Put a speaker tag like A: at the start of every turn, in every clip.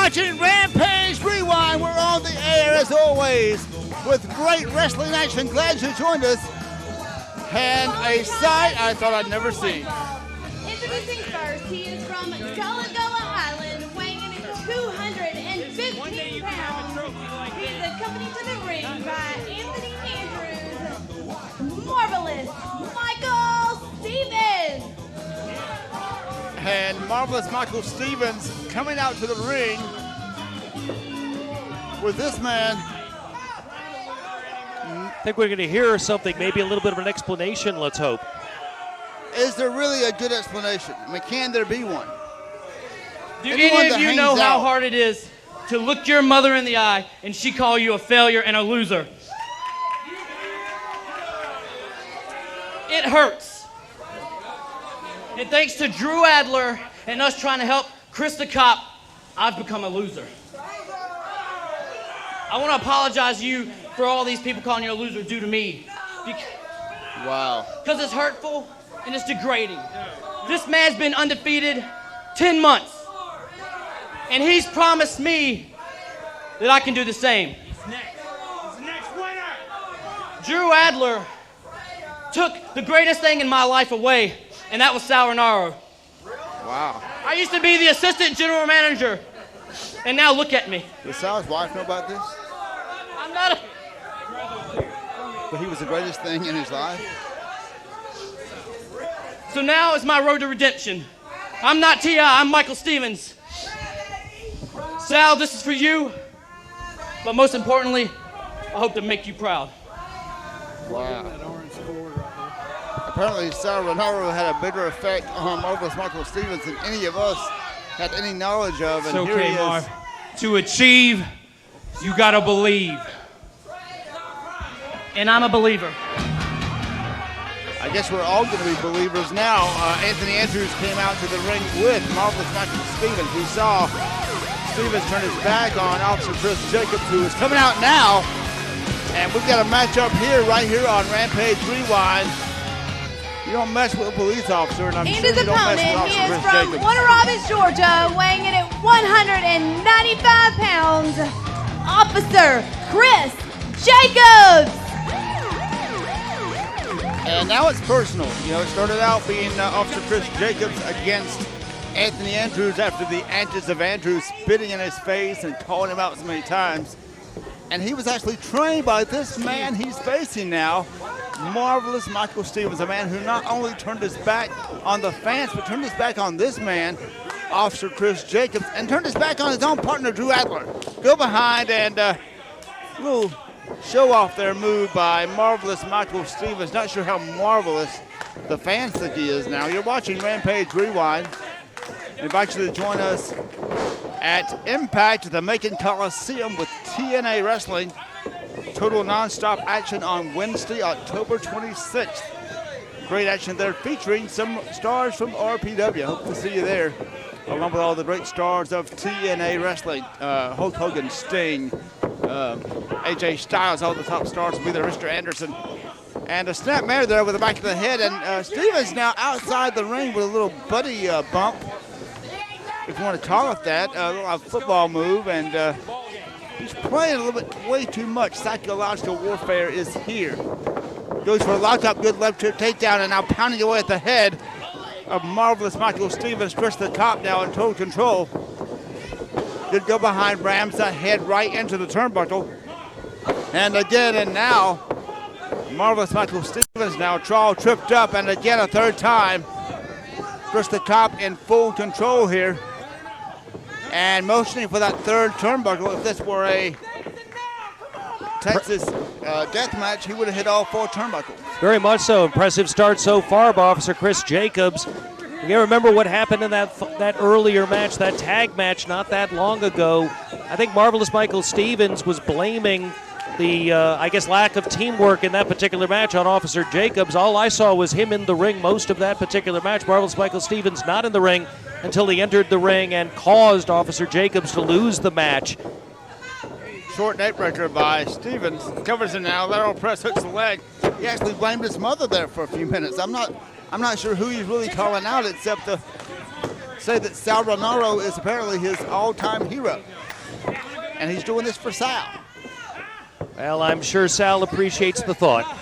A: watching Rampage Rewind. We're on the air as always with great wrestling action. Glad you joined us. And a sight I thought I'd never seen.
B: Introducing first, he is from Gullah Island, weighing in at 215 pounds. He is accompanied to the ring by Anthony Andrews, Marvelous Michael Stevens.
A: And Marvelous Michael Stevens coming out to the ring with this man.
C: I think we're going to hear something, maybe a little bit of an explanation, let's hope.
A: Is there really a good explanation? I mean, can there be one?
D: Do any of you know how hard it is to look your mother in the eye and she call you a failure and a loser? It hurts. And thanks to Drew Adler and us trying to help Chris the Cop, I've become a loser. I want to apologize to you for all these people calling you a loser due to me.
A: Wow.
D: Because it's hurtful and it's degrading. This man's been undefeated 10 months. And he's promised me that I can do the same. He's the next winner. Drew Adler took the greatest thing in my life away, and that was Sauronaro.
A: Wow.
D: I used to be the assistant general manager, and now look at me.
A: Does Sal's wife know about this?
D: I'm not a...
A: But he was the greatest thing in his life?
D: So now is my road to redemption. I'm not T.I., I'm Michael Stevens. Sal, this is for you, but most importantly, I hope to make you proud.
A: Wow. Apparently, Sauronaro had a bigger effect on Marvelous Michael Stevens than any of us had any knowledge of. And
E: it's
A: here
E: okay,
A: he is.
E: Marv. To achieve, you gotta believe.
D: And I'm a believer.
A: I guess we're all going to be believers now. Anthony Andrews came out to the ring with Marvelous Michael Stevens. We saw Stevens turn his back on Officer Chris Jacobs, who is coming out now. And we've got a matchup here, right here on Rampage Rewind. You don't mess with a police officer, and I'm sure
B: his
A: you don't mess
B: opponent,
A: with
B: he
A: Officer
B: is
A: Chris
B: from
A: Jacobs.
B: Warner Robins, Georgia, weighing in at 195 pounds, Officer Chris Jacobs.
A: And now it's personal. You know, it started out being Officer Chris Jacobs against Anthony Andrews after the antics of Andrews spitting in his face and calling him out so many times. And he was actually trained by this man he's facing now, Marvelous Michael Stevens, a man who not only turned his back on the fans, but turned his back on this man, Officer Chris Jacobs, and turned his back on his own partner, Drew Adler. Go behind and little show off their move by Marvelous Michael Stevens. Not sure how marvelous the fans think he is now. You're watching Rampage Rewind. I invite you to join us at Impact at the Macon Coliseum with TNA Wrestling. Total non-stop action on Wednesday, October 26th. Great action there featuring some stars from RPW. Hope to see you there, along with all the great stars of TNA Wrestling. Hulk Hogan, Sting, AJ Styles, all the top stars will be there, Mr. Anderson. And a snap mare there with the back of the head. And Stevens now outside the ring with a little buddy bump, if you want to call it that, a little football move. And he's playing a little bit way too much. Psychological warfare is here. Goes for a lockup, good left hook takedown, and now pounding away at the head of Marvelous Michael Stevens. Chris the Cop now in total control. Good go behind, rams that head right into the turnbuckle. And again, and now, Marvelous Michael Stevens now tripped up, and again a third time. Chris the Cop in full control here. And motioning for that third turnbuckle. If this were a Texas death match, he would have hit all four turnbuckles.
C: Very much so. Impressive start so far by Officer Chris Jacobs. You gotta remember what happened in that earlier match, that tag match not that long ago. I think Marvelous Michael Stevens was blaming the, I guess, lack of teamwork in that particular match on Officer Jacobs. All I saw was him in the ring most of that particular match. Marvelous Michael Stevens not in the ring until he entered the ring and caused Officer Jacobs to lose the match.
A: Short neck breaker by Stevens. Covers him now. Lateral press hooks the leg. He actually blamed his mother there for a few minutes. I'm not sure who he's really calling out except the say that Sal Rinauro is apparently his all-time hero. And he's doing this for Sal.
C: Well, I'm sure Sal appreciates the thought.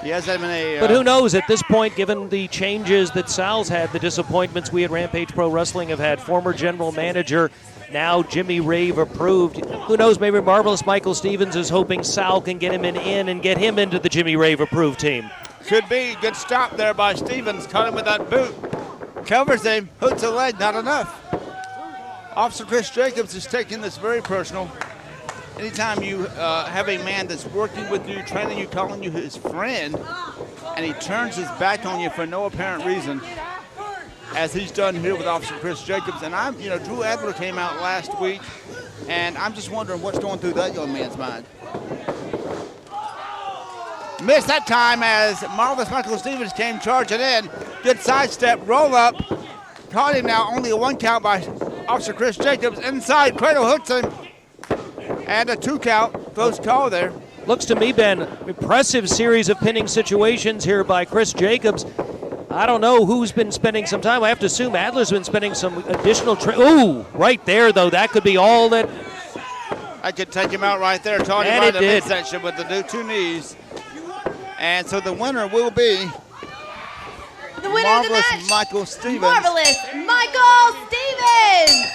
A: He has him in a...
C: But who knows, at this point, given the changes that Sal's had, the disappointments we at Rampage Pro Wrestling have had, former general manager, now Jimmy Rave approved. Who knows, maybe Marvelous Michael Stevens is hoping Sal can get him in and get him into the Jimmy Rave approved team.
A: Could be. Good stop there by Stevens. Caught him with that boot. Covers him. Hooks a leg. Not enough. Officer Chris Jacobs is taking this very personal. Anytime you have a man that's working with you, training you, calling you his friend, and he turns his back on you for no apparent reason, as he's done here with Officer Chris Jacobs. And Drew Adler came out last week, and I'm just wondering what's going through that young man's mind. Missed that time as Marvelous Michael Stevens came charging in. Good sidestep, roll up. Caught him now, only a 1 count by Officer Chris Jacobs. Inside, cradle hooks him. And a 2 count, close call there.
C: Looks to me, Ben, impressive series of pinning situations here by Chris Jacobs. I don't know who's been spending some time. I have to assume Adler's been spending some additional Ooh, right there, though. That could be all that.
A: I could take him out right there. Taught him right in the midsection with the 2 knees. And so the winner will be
B: the winner
A: Marvelous
B: of the match,
A: Michael Stevens.
B: Marvelous Michael Stevens.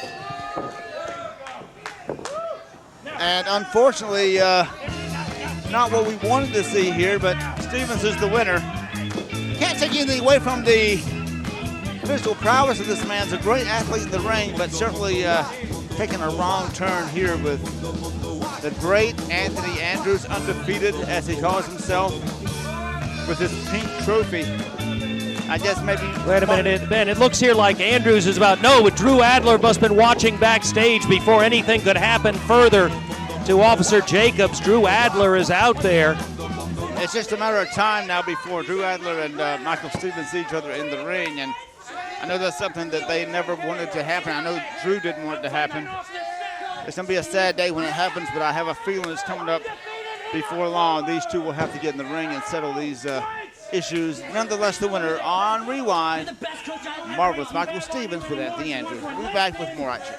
A: And unfortunately, not what we wanted to see here, but Stevens is the winner. Can't take anything away from the physical prowess of this man. He's a great athlete in the ring, but certainly taking a wrong turn here with the great Anthony Andrews, undefeated as he calls himself, with his pink trophy. I guess maybe...
C: Wait a minute, Ben, it looks here like Andrews is about... No, but Drew Adler must have been watching backstage before anything could happen further to Officer Jacobs. Drew Adler is out there.
A: It's just a matter of time now before Drew Adler and Michael Stevens see each other in the ring, and I know that's something that they never wanted to happen. I know Drew didn't want it to happen. It's going to be a sad day when it happens, but I have a feeling it's coming up before long. These two will have to get in the ring and settle these issues. Nonetheless, the winner on Rewind, Marvelous Michael Stevens with Anthony Andrews. We'll be back with more action.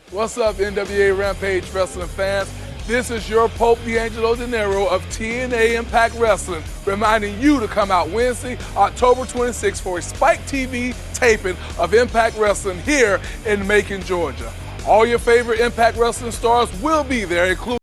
F: What's up, NWA Rampage Wrestling fans? This is your Pope D'Angelo Dinero of TNA Impact Wrestling, reminding you to come out Wednesday, October 26th for a Spike TV taping of Impact Wrestling here in Macon, Georgia. All your favorite Impact Wrestling stars will be there, including